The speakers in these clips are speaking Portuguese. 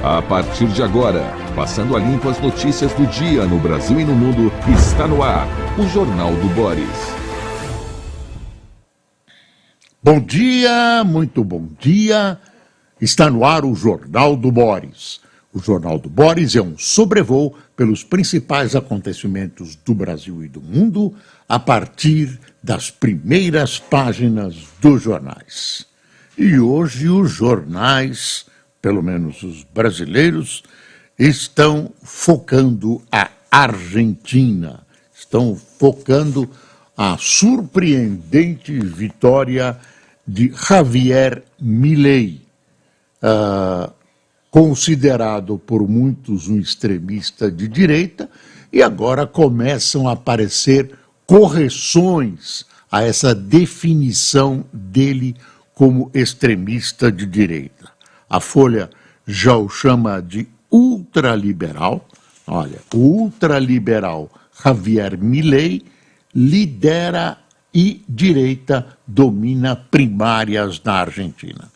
A partir de agora, passando a limpo as notícias do dia no Brasil e no mundo, está no ar o Jornal do Boris. Bom dia, muito bom dia. Está no ar o Jornal do Boris. O Jornal do Boris é um sobrevoo pelos principais acontecimentos do Brasil e do mundo a partir das primeiras páginas dos jornais. E hoje os jornais, pelo menos os brasileiros, estão focando a Argentina, estão focando a surpreendente vitória de Javier Milei, considerado por muitos um extremista de direita, e agora começam a aparecer correções a essa definição dele como extremista de direita. A Folha já o chama de ultraliberal. Olha, o ultraliberal Javier Milei lidera e direita domina primárias na Argentina.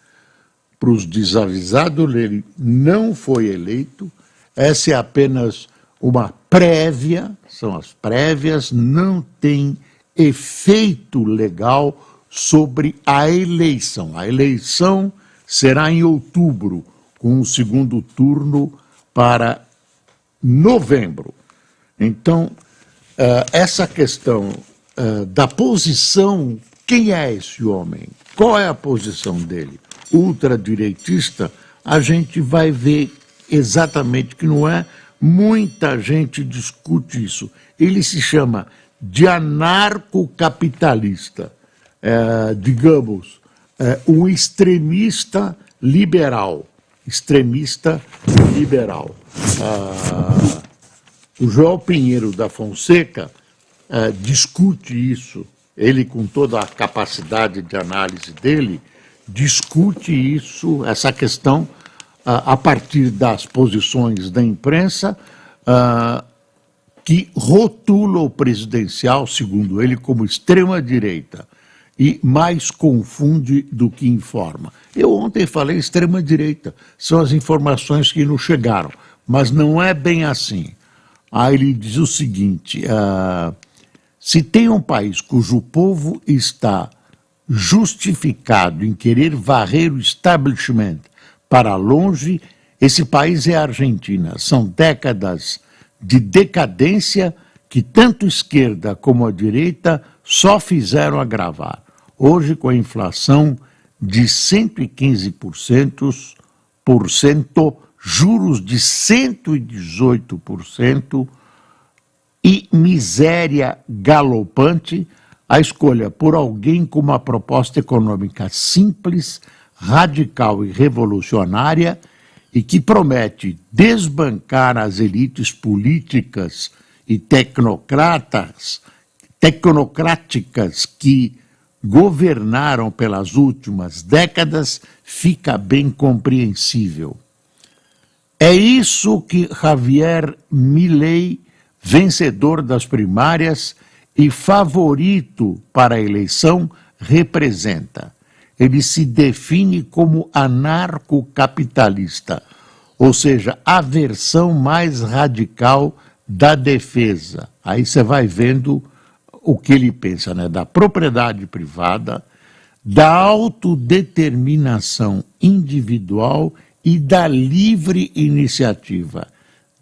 Para os desavisados, ele não foi eleito, essa é apenas uma prévia, são as prévias, não tem efeito legal sobre a eleição. A eleição será em outubro, com o segundo turno para novembro. Então, essa questão da posição, quem é esse homem? Qual é a posição dele? Ultradireitista, a gente vai ver exatamente que não é. Muita gente discute isso. Ele se chama de anarcocapitalista, digamos, um extremista liberal. Extremista liberal. O João Pinheiro da Fonseca discute isso, ele com toda a capacidade de análise dele, discute isso, essa questão, a partir das posições da imprensa, que rotula o presidencial, segundo ele, como extrema-direita, e mais confunde do que informa. Eu ontem falei extrema-direita, são as informações que nos chegaram, mas não é bem assim. Aí ele diz o seguinte, se tem um país cujo povo está justificado em querer varrer o establishment para longe, esse país é a Argentina. São décadas de decadência que tanto a esquerda como a direita só fizeram agravar. Hoje, com a inflação de 115%, juros de 118% e miséria galopante, a escolha por alguém com uma proposta econômica simples, radical e revolucionária e que promete desbancar as elites políticas e tecnocráticas que governaram pelas últimas décadas, fica bem compreensível. É isso que Javier Milei, vencedor das primárias e favorito para a eleição, representa. Ele se define como anarcocapitalista, ou seja, a versão mais radical da defesa. Aí você vai vendo o que ele pensa, né? Da propriedade privada, da autodeterminação individual e da livre iniciativa.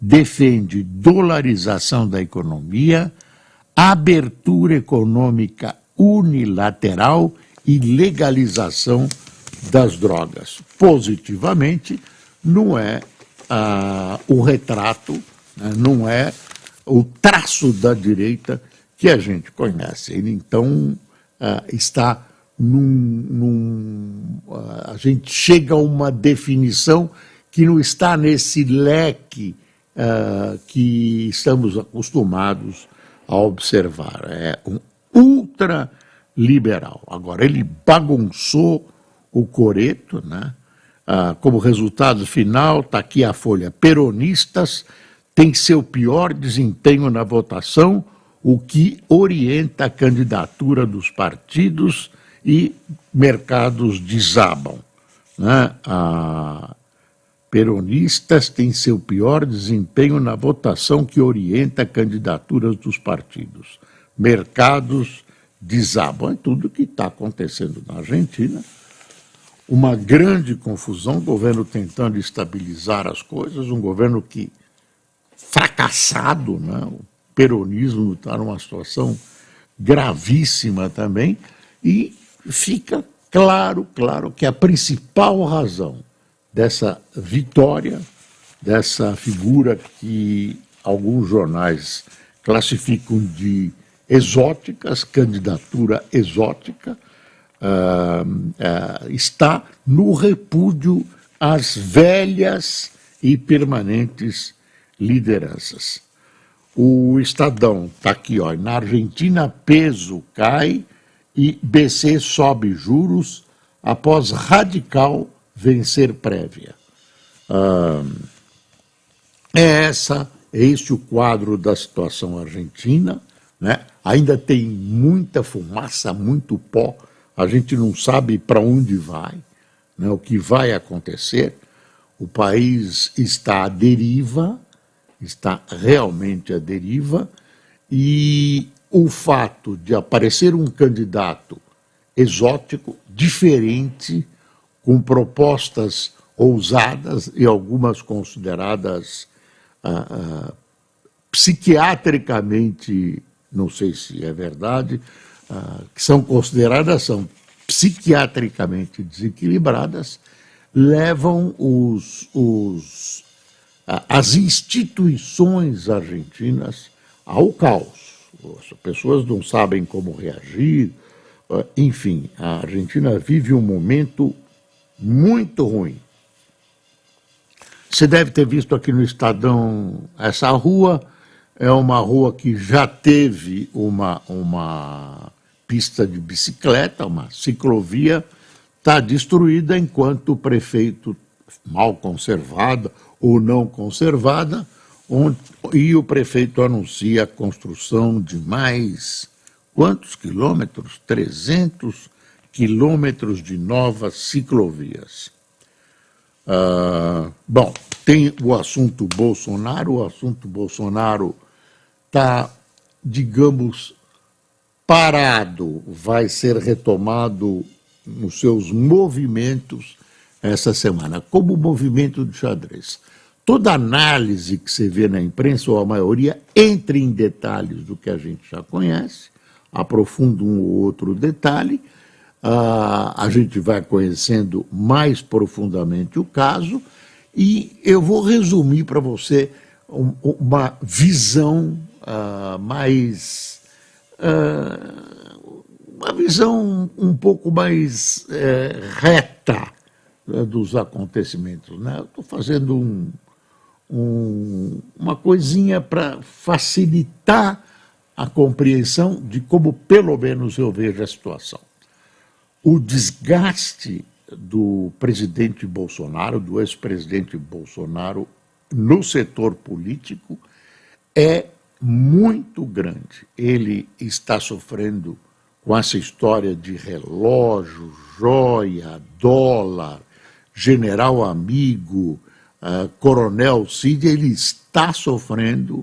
Defende dolarização da economia, abertura econômica unilateral e legalização das drogas. Positivamente, não é o retrato, né, não é o traço da direita que a gente conhece. Ele, então, está a gente chega a uma definição que não está nesse leque que estamos acostumados a observar. É um ultraliberal. Agora, ele bagunçou o coreto, né? Como resultado final, está aqui a Folha. Peronistas têm seu pior desempenho na votação, o que orienta a candidatura dos partidos e mercados desabam, né? Peronistas têm seu pior desempenho na votação que orienta candidaturas dos partidos. Mercados desabam. É tudo que está acontecendo na Argentina. Uma grande confusão, o governo tentando estabilizar as coisas, um governo que fracassado, né? O peronismo está numa situação gravíssima também, e fica claro que a principal razão dessa vitória, dessa figura que alguns jornais classificam de exóticas, candidatura exótica, está no repúdio às velhas e permanentes lideranças. O Estadão está aqui, ó, na Argentina peso cai e BC sobe juros após radical vencer prévia. É esse o quadro da situação argentina, né? Ainda tem muita fumaça, muito pó, a gente não sabe para onde vai, né? O que vai acontecer. O país está à deriva, está realmente à deriva, e o fato de aparecer um candidato exótico, diferente, com propostas ousadas e algumas consideradas psiquiatricamente, não sei se é verdade, que são psiquiatricamente desequilibradas, levam as instituições argentinas ao caos. As pessoas não sabem como reagir, enfim, a Argentina vive um momento muito ruim. Você deve ter visto aqui no Estadão, essa rua é uma rua que já teve uma pista de bicicleta, uma ciclovia, está destruída enquanto o prefeito, mal conservada ou não conservada, e o prefeito anuncia a construção de mais, quantos quilômetros? 300 quilômetros de novas ciclovias. Bom, tem o assunto Bolsonaro está, digamos, parado, vai ser retomado nos seus movimentos essa semana, como movimento de xadrez. Toda análise que você vê na imprensa, ou a maioria, entra em detalhes do que a gente já conhece, aprofunda um ou outro detalhe, a gente vai conhecendo mais profundamente o caso, e eu vou resumir para você uma visão uma visão um pouco mais reta dos acontecimentos, né? Eu estou fazendo uma coisinha para facilitar a compreensão de como, pelo menos, eu vejo a situação. O desgaste do presidente Bolsonaro, do ex-presidente Bolsonaro, no setor político é muito grande. Ele está sofrendo com essa história de relógio, joia, dólar, general amigo, coronel Cid, ele está sofrendo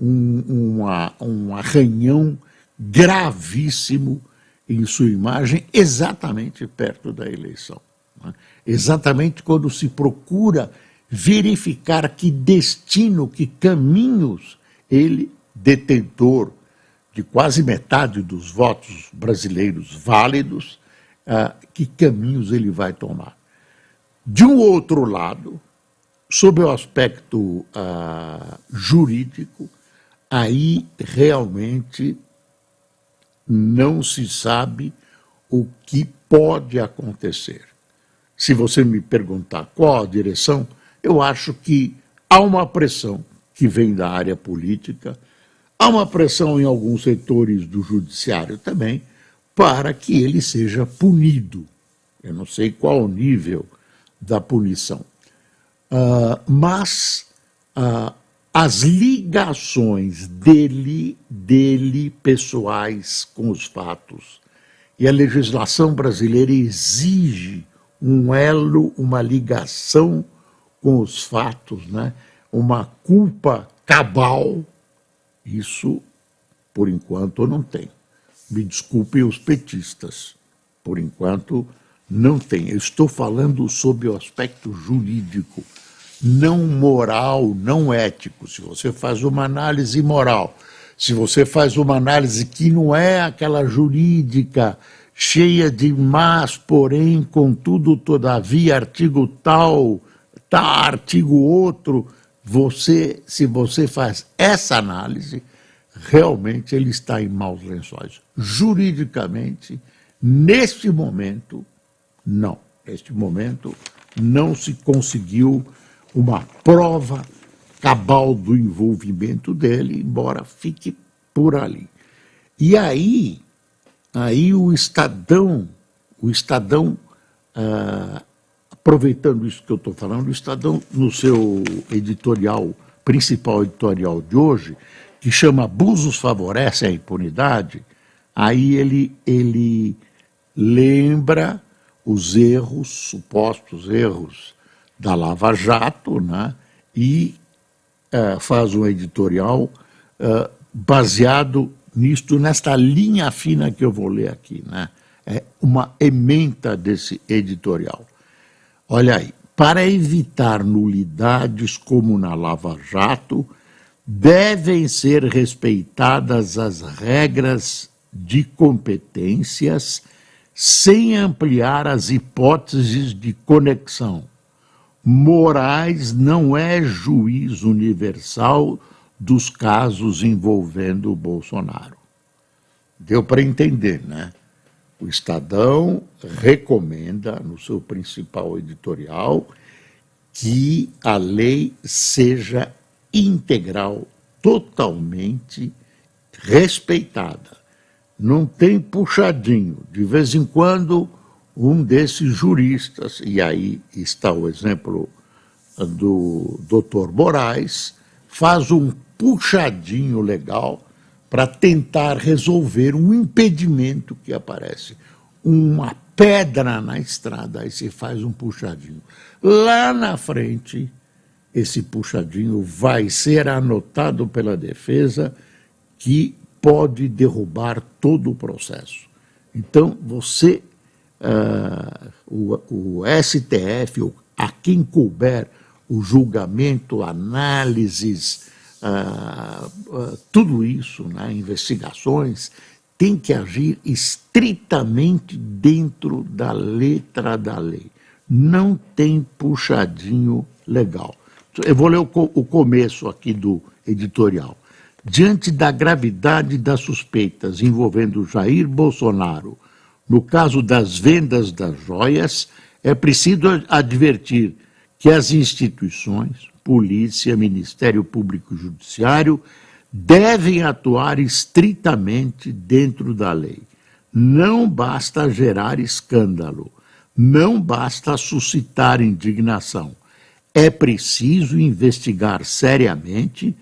um arranhão gravíssimo em sua imagem, exatamente perto da eleição, né? Exatamente quando se procura verificar que destino, que caminhos ele, detentor de quase metade dos votos brasileiros válidos, que caminhos ele vai tomar. De um outro lado, sob o aspecto jurídico, aí realmente não se sabe o que pode acontecer. Se você me perguntar qual a direção, eu acho que há uma pressão que vem da área política, há uma pressão em alguns setores do judiciário também, para que ele seja punido. Eu não sei qual o nível da punição. Mas as ligações dele pessoais com os fatos, e a legislação brasileira exige um elo, uma ligação com os fatos, né, uma culpa cabal, isso, por enquanto, eu não tenho. Me desculpem os petistas, por enquanto, não tem. Eu estou falando sobre o aspecto jurídico, não moral, não ético. Se você faz uma análise moral, se você faz uma análise que não é aquela jurídica, cheia de mas, porém, contudo, todavia, artigo tal, artigo outro, se você faz essa análise, realmente ele está em maus lençóis. Juridicamente, neste momento, não. Neste momento, não se conseguiu uma prova cabal do envolvimento dele, embora fique por ali. E aí o Estadão, aproveitando isso que eu estou falando, o Estadão, no seu editorial, principal editorial de hoje, que chama Abusos Favorecem a Impunidade, aí ele lembra os erros, supostos erros da Lava Jato, né, e faz um editorial baseado nisto, nesta linha fina que eu vou ler aqui, né? É uma ementa desse editorial. Olha aí, para evitar nulidades como na Lava Jato, devem ser respeitadas as regras de competências sem ampliar as hipóteses de conexão. Moraes não é juiz universal dos casos envolvendo o Bolsonaro. Deu para entender, né? O Estadão recomenda, no seu principal editorial, que a lei seja integral, totalmente respeitada. Não tem puxadinho. De vez em quando, um desses juristas, e aí está o exemplo do Dr. Moraes, faz um puxadinho legal para tentar resolver um impedimento que aparece. Uma pedra na estrada, aí se faz um puxadinho. Lá na frente, esse puxadinho vai ser anotado pela defesa, que pode derrubar todo o processo. Então, você, o STF, a quem couber o julgamento, análises, tudo isso, né, investigações, tem que agir estritamente dentro da letra da lei. Não tem puxadinho legal. Eu vou ler o começo aqui do editorial. Diante da gravidade das suspeitas envolvendo Jair Bolsonaro, no caso das vendas das joias, é preciso advertir que as instituições, Polícia, Ministério Público e Judiciário, devem atuar estritamente dentro da lei. Não basta gerar escândalo, não basta suscitar indignação. É preciso investigar seriamente,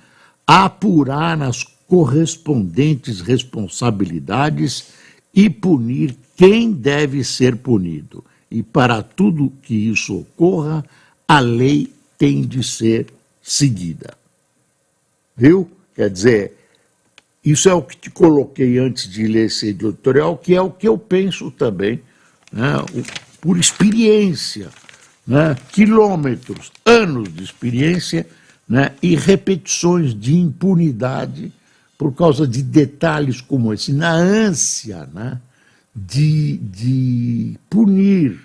apurar as correspondentes responsabilidades e punir quem deve ser punido. E para tudo que isso ocorra, a lei tem de ser seguida. Viu? Quer dizer, isso é o que te coloquei antes de ler esse editorial, que é o que eu penso também, né? Por experiência, né? Quilômetros, anos de experiência, né? E repetições de impunidade por causa de detalhes como esse, na ânsia, né? de punir,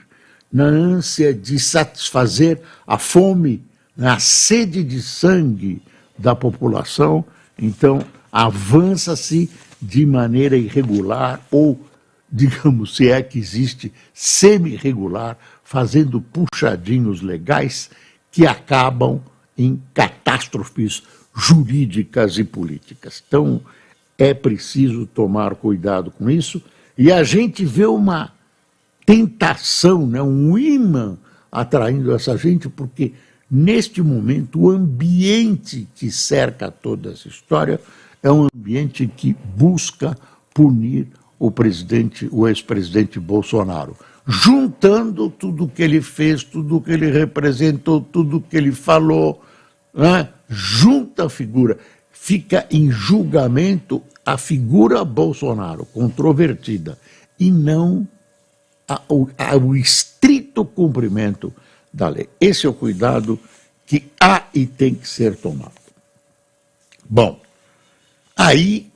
na ânsia de satisfazer a fome, a sede de sangue da população. Então, avança-se de maneira irregular ou, digamos, se é que existe, semi-regular, fazendo puxadinhos legais que acabam em catástrofes jurídicas e políticas. Então, é preciso tomar cuidado com isso, e a gente vê uma tentação, né, um imã atraindo essa gente, porque neste momento o ambiente que cerca toda essa história é um ambiente que busca punir o ex-presidente Bolsonaro. juntando tudo que ele fez, tudo que ele representou, tudo que ele falou, né? Junta a figura, fica em julgamento a figura Bolsonaro, controvertida, e não o estrito cumprimento da lei. Esse é o cuidado que há e tem que ser tomado. Bom, aí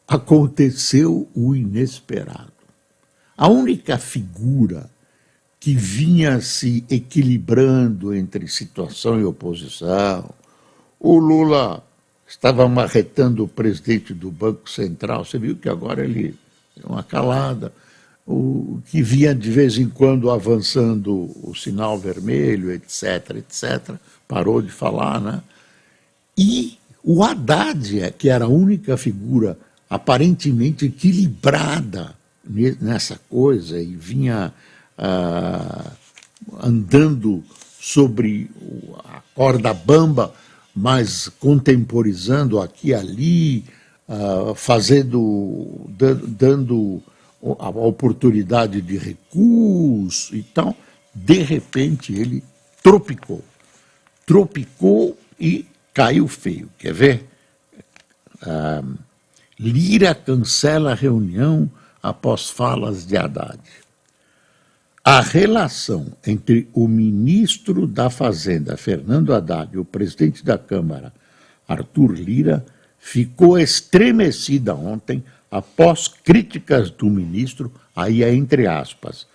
aconteceu o inesperado. A única figura que vinha se equilibrando entre situação e oposição, o Lula estava marretando o presidente do Banco Central, você viu que agora ele deu uma calada, o que vinha de vez em quando avançando o sinal vermelho, etc., etc., parou de falar, né? E o Haddad, que era a única figura aparentemente equilibrada nessa coisa e vinha andando sobre a corda bamba, mas contemporizando aqui e ali, dando a oportunidade de recurso e tal, de repente ele tropicou e caiu feio. Quer ver? Lira cancela a reunião após falas de Haddad. A relação entre o ministro da Fazenda, Fernando Haddad, e o presidente da Câmara, Arthur Lira, ficou estremecida ontem após críticas do ministro, aí é entre aspas,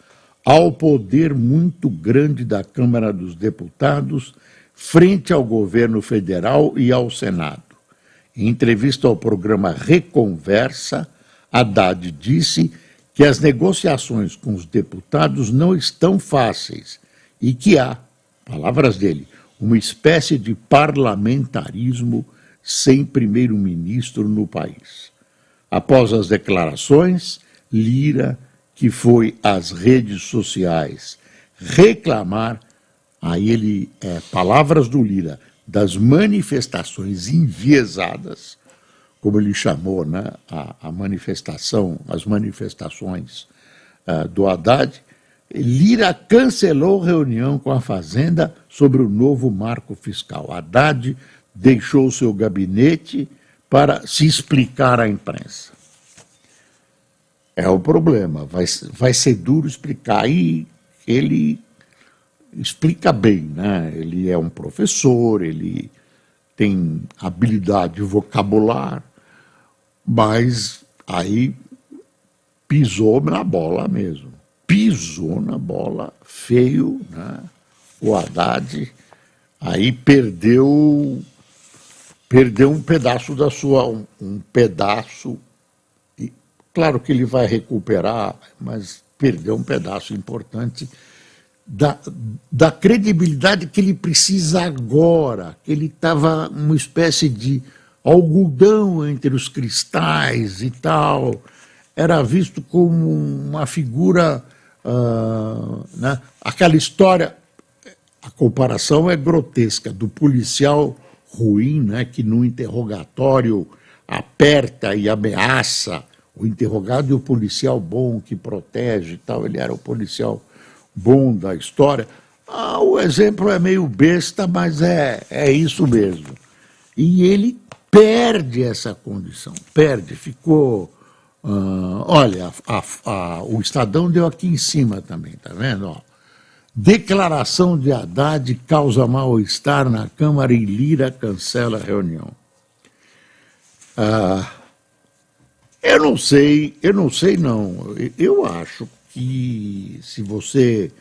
ao poder muito grande da Câmara dos Deputados frente ao governo federal e ao Senado. Em entrevista ao programa Reconversa, Haddad disse que as negociações com os deputados não estão fáceis e que há, palavras dele, uma espécie de parlamentarismo sem primeiro-ministro no país. Após as declarações, Lira, que foi às redes sociais reclamar, palavras do Lira, das manifestações enviesadas, como ele chamou, né, as manifestações do Haddad, Lira cancelou reunião com a Fazenda sobre o novo marco fiscal. Haddad deixou seu gabinete para se explicar à imprensa. É o problema, vai ser duro explicar. E ele explica bem, né? Ele é um professor, ele tem habilidade vocabular, mas aí pisou na bola mesmo. Pisou na bola feio, né? O Haddad aí perdeu um pedaço da sua, um pedaço, e claro que ele vai recuperar, mas perdeu um pedaço importante da credibilidade que ele precisa agora, que ele estava uma espécie de algodão entre os cristais e tal, era visto como uma figura, né? Aquela história, a comparação é grotesca, do policial ruim, né, que no interrogatório aperta e ameaça o interrogado, e o policial bom que protege e tal, ele era o policial bom da história. O exemplo é meio besta, mas é isso mesmo. E ele perde essa condição, ficou... olha, o Estadão deu aqui em cima também, tá vendo? Ó. Declaração de Haddad causa mal-estar na Câmara e Lira cancela a reunião. Eu não sei não. Eu acho que se você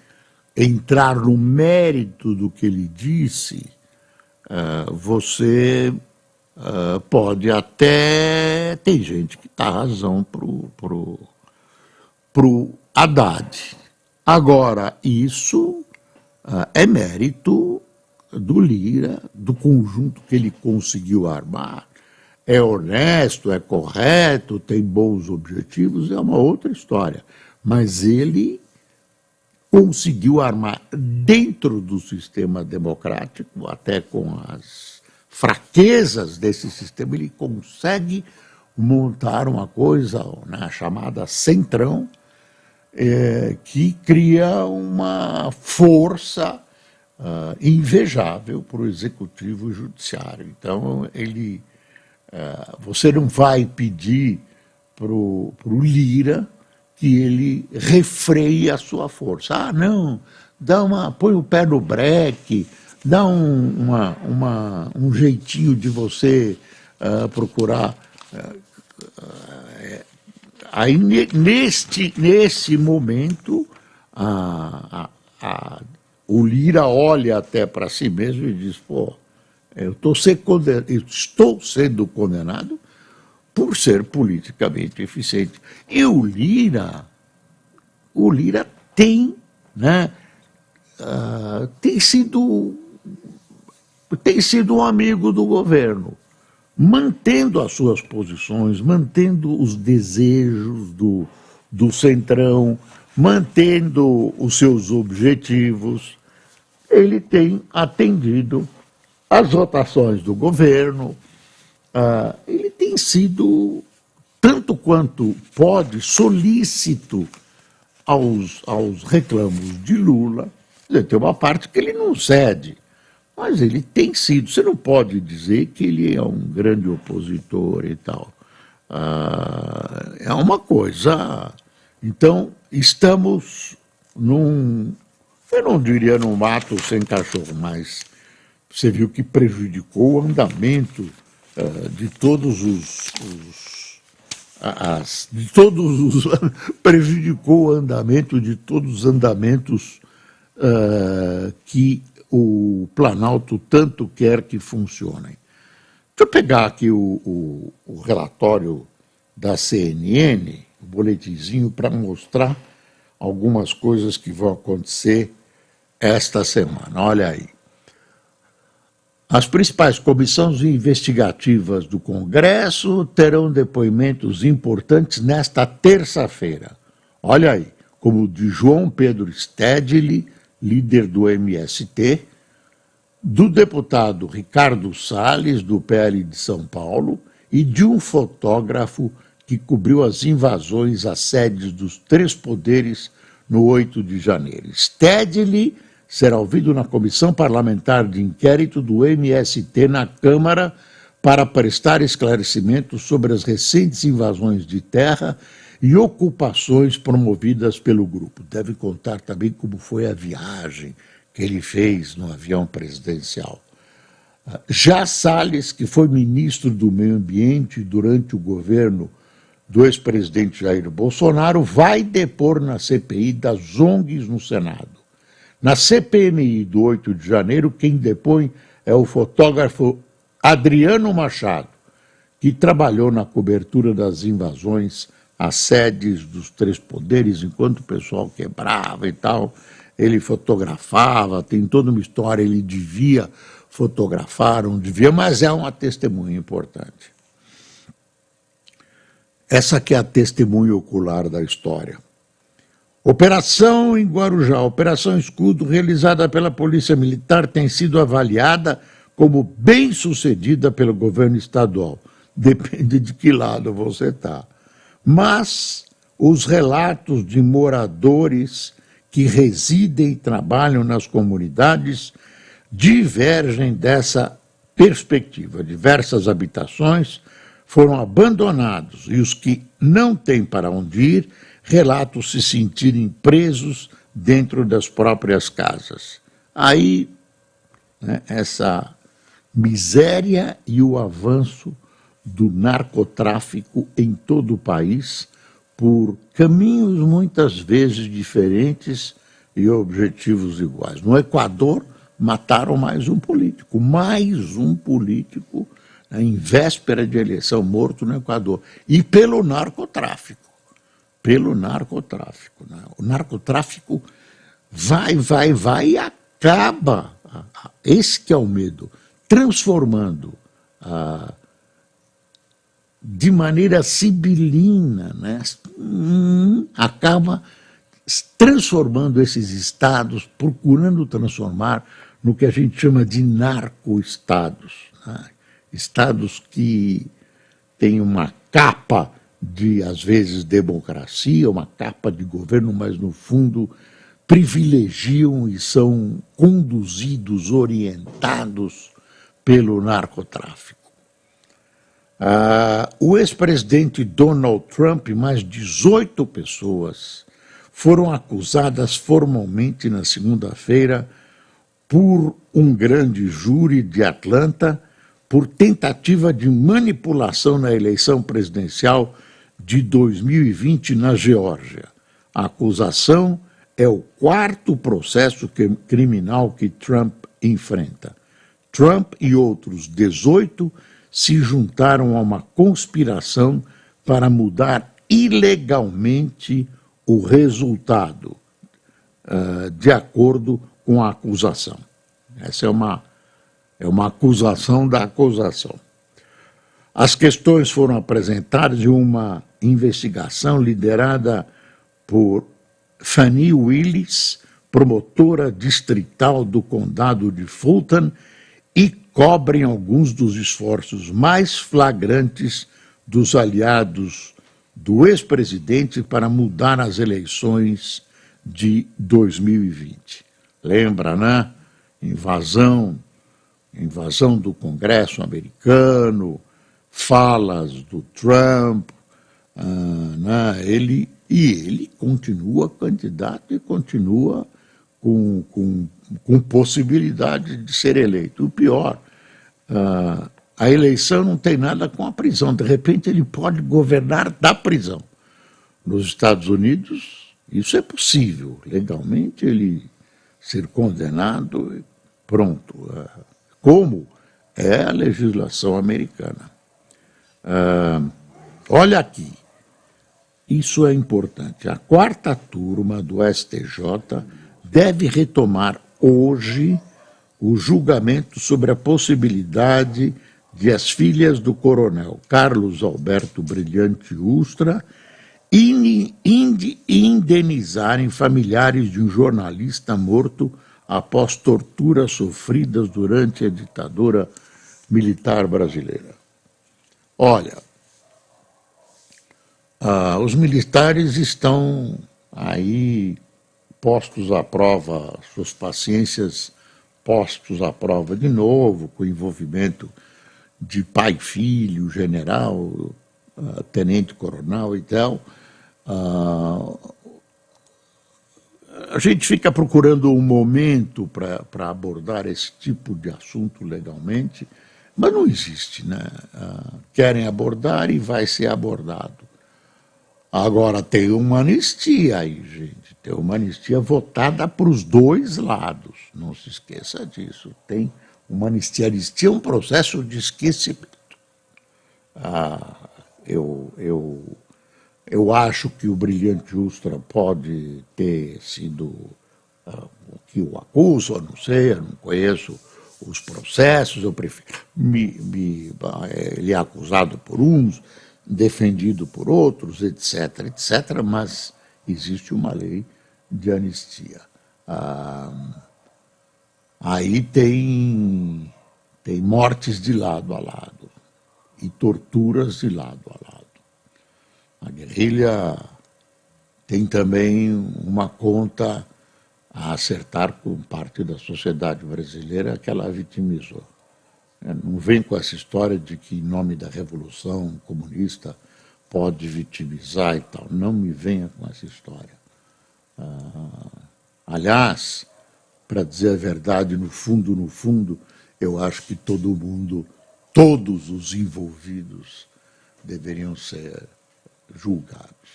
entrar no mérito do que ele disse, você pode até... Tem gente que dá razão pro Haddad. Agora, isso é mérito do Lira, do conjunto que ele conseguiu armar. É honesto, é correto, tem bons objetivos, é uma outra história. Mas ele conseguiu armar dentro do sistema democrático, até com as fraquezas desse sistema, ele consegue montar uma coisa, né, chamada centrão, que cria uma força invejável para o executivo e judiciário. Então, você não vai pedir para o Lira que ele refreie a sua força. Ah, não, põe o pé no breque, dá um jeitinho de você procurar. Aí, nesse momento, o Lira olha até para si mesmo e diz, pô, eu estou sendo condenado por ser politicamente eficiente. E o Lira tem, né, tem sido um amigo do governo, mantendo as suas posições, mantendo os desejos do Centrão, mantendo os seus objetivos. Ele tem atendido às votações do governo, ele tem sido, tanto quanto pode, solícito aos reclamos de Lula. Tem uma parte que ele não cede, mas ele tem sido. Você não pode dizer que ele é um grande opositor e tal. É uma coisa. Então, estamos eu não diria num mato sem cachorro, mas você viu que prejudicou o andamento de todos prejudicou o andamento de todos os andamentos que o Planalto tanto quer que funcionem. Deixa eu pegar aqui o relatório da CNN, o boletinzinho, para mostrar algumas coisas que vão acontecer esta semana. Olha aí. As principais comissões investigativas do Congresso terão depoimentos importantes nesta terça-feira. Olha aí, como o de João Pedro Stedley, líder do MST, do deputado Ricardo Salles, do PL de São Paulo, e de um fotógrafo que cobriu as invasões às sedes dos três poderes no 8 de janeiro. Stedley será ouvido na Comissão Parlamentar de Inquérito do MST na Câmara para prestar esclarecimentos sobre as recentes invasões de terra e ocupações promovidas pelo grupo. Deve contar também como foi a viagem que ele fez no avião presidencial. Já Salles, que foi ministro do Meio Ambiente durante o governo do ex-presidente Jair Bolsonaro, vai depor na CPI das ONGs no Senado. Na CPMI do 8 de janeiro, quem depõe é o fotógrafo Adriano Machado, que trabalhou na cobertura das invasões às sedes dos três poderes, enquanto o pessoal quebrava e tal, ele fotografava, tem toda uma história, ele devia fotografar, não devia, mas é uma testemunha importante. Essa aqui é a testemunha ocular da história. Operação em Guarujá, Operação Escudo, realizada pela Polícia Militar, tem sido avaliada como bem-sucedida pelo governo estadual. Depende de que lado você está. Mas os relatos de moradores que residem e trabalham nas comunidades divergem dessa perspectiva. Diversas habitações foram abandonadas e os que não têm para onde ir relatam se sentirem presos dentro das próprias casas. Aí, né, essa miséria e o avanço do narcotráfico em todo o país por caminhos muitas vezes diferentes e objetivos iguais. No Equador, mataram mais um político, né, em véspera de eleição, morto no Equador, e pelo narcotráfico. Né? O narcotráfico vai e acaba, esse que é o medo, transformando de maneira sibilina, né? Acaba transformando esses estados, procurando transformar no que a gente chama de narco-estados, né? Estados que têm uma capa de, às vezes, democracia, uma capa de governo, mas, no fundo, privilegiam e são conduzidos, orientados pelo narcotráfico. O ex-presidente Donald Trump e mais 18 pessoas foram acusadas formalmente na segunda-feira por um grande júri de Atlanta por tentativa de manipulação na eleição presidencial de 2020 na Geórgia. A acusação é o quarto processo criminal que Trump enfrenta. Trump e outros 18 se juntaram a uma conspiração para mudar ilegalmente o resultado, de acordo com a acusação. Essa é uma acusação da acusação. As questões foram apresentadas em uma investigação liderada por Fani Willis, promotora distrital do condado de Fulton, e cobrem alguns dos esforços mais flagrantes dos aliados do ex-presidente para mudar as eleições de 2020. Lembra, né? Invasão do Congresso americano, falas do Trump, né? Ele continua candidato e continua com possibilidade de ser eleito. O pior, a eleição não tem nada com a prisão. De repente ele pode governar da prisão. Nos Estados Unidos, isso é possível. Legalmente ele ser condenado, pronto. Como é a legislação americana. Olha aqui, isso é importante. A quarta turma do STJ deve retomar hoje o julgamento sobre a possibilidade de as filhas do coronel Carlos Alberto Brilhante Ustra indenizarem familiares de um jornalista morto após torturas sofridas durante a ditadura militar brasileira. Olha, os militares estão aí postos à prova, suas paciências postos à prova de novo, com envolvimento de pai e filho, general, tenente-coronel e tal. A gente fica procurando um momento para abordar esse tipo de assunto legalmente, mas não existe, né? Querem abordar e vai ser abordado. Agora tem uma anistia aí, gente. Tem uma anistia votada para os dois lados. Não se esqueça disso. Tem uma anistia. Anistia é um processo de esquecimento. Eu acho que o Brilhante Ustra pode ter sido o que o acusa, eu não sei, eu não conheço os processos, eu prefiro. Ele é acusado por uns, defendido por outros, etc., etc., mas existe uma lei de anistia. Aí tem mortes de lado a lado e torturas de lado a lado. A guerrilha tem também uma conta a acertar com parte da sociedade brasileira que ela vitimizou. Não vem com essa história de que, em nome da Revolução Comunista, pode vitimizar e tal. Não me venha com essa história. Aliás, para dizer a verdade, no fundo, eu acho que todo mundo, todos os envolvidos, deveriam ser julgados.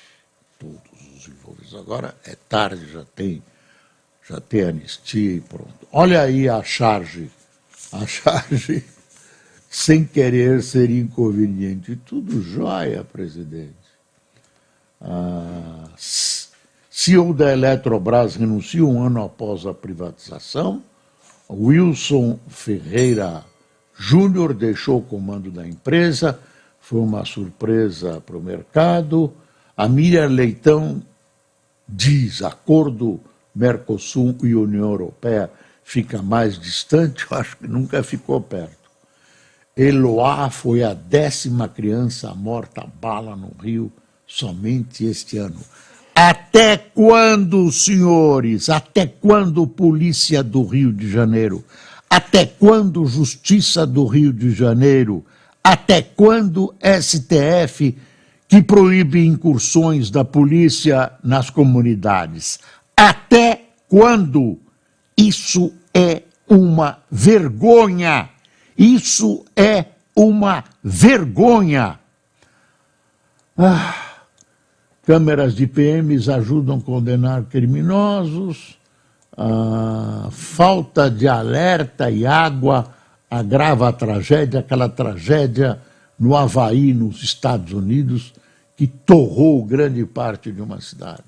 Todos os envolvidos. Agora é tarde, já tem anistia e pronto. Olha aí a charge, sem querer ser inconveniente. Tudo jóia, presidente. CEO da Eletrobras renuncia um ano após a privatização. Wilson Ferreira Júnior deixou o comando da empresa. Foi uma surpresa para o mercado. A Miriam Leitão diz: acordo Mercosul e União Europeia fica mais distante. Eu acho que nunca ficou perto. Eloá foi a 10ª criança morta a bala no Rio somente este ano. Até quando, senhores? Até quando Polícia do Rio de Janeiro? Até quando Justiça do Rio de Janeiro? Até quando STF, que proíbe incursões da polícia nas comunidades? Até quando? Isso é uma vergonha! Isso é uma vergonha! Câmeras de PMs ajudam a condenar criminosos, falta de alerta e água agrava a tragédia, aquela tragédia no Havaí, nos Estados Unidos, que torrou grande parte de uma cidade.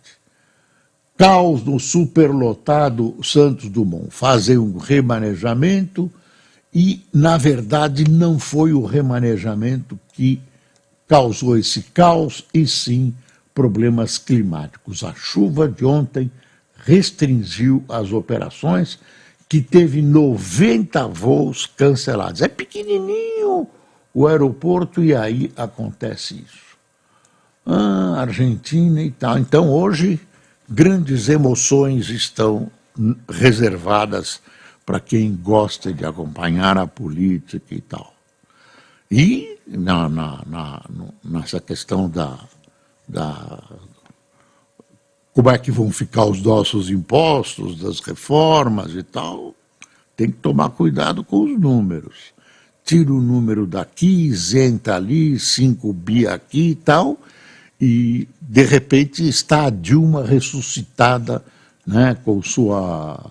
Caos no superlotado Santos Dumont. Fazem um remanejamento e, na verdade, não foi o remanejamento que causou esse caos, e sim problemas climáticos. A chuva de ontem restringiu as operações, que teve 90 voos cancelados. É pequenininho o aeroporto e aí acontece isso. Argentina e tal. Então, hoje, grandes emoções estão reservadas para quem gosta de acompanhar a política e tal. E nessa questão como é que vão ficar os nossos impostos, das reformas e tal, tem que tomar cuidado com os números. Tira o número daqui, isenta ali, 5 bi aqui e tal, e de repente está a Dilma ressuscitada, né, com sua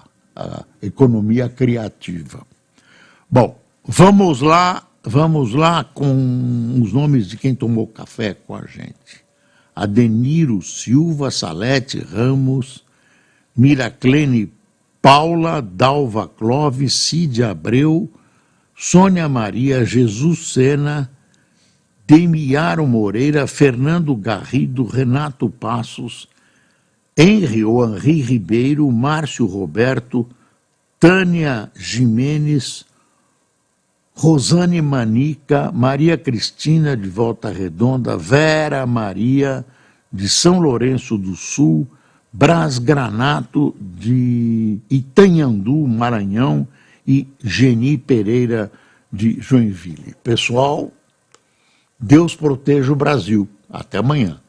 economia criativa. Bom, vamos lá com os nomes de quem tomou café com a gente. Adeniro Silva, Salete Ramos, Miraclene Paula, Dalva Clóvis, Cide Abreu, Sônia Maria, Jesus Sena, Demiaro Moreira, Fernando Garrido, Renato Passos, Henri Ribeiro, Márcio Roberto, Tânia Jimenez, Rosane Manica, Maria Cristina de Volta Redonda, Vera Maria de São Lourenço do Sul, Brás Granato de Itanhandu, Maranhão, e Geni Pereira de Joinville. Pessoal, Deus proteja o Brasil. Até amanhã.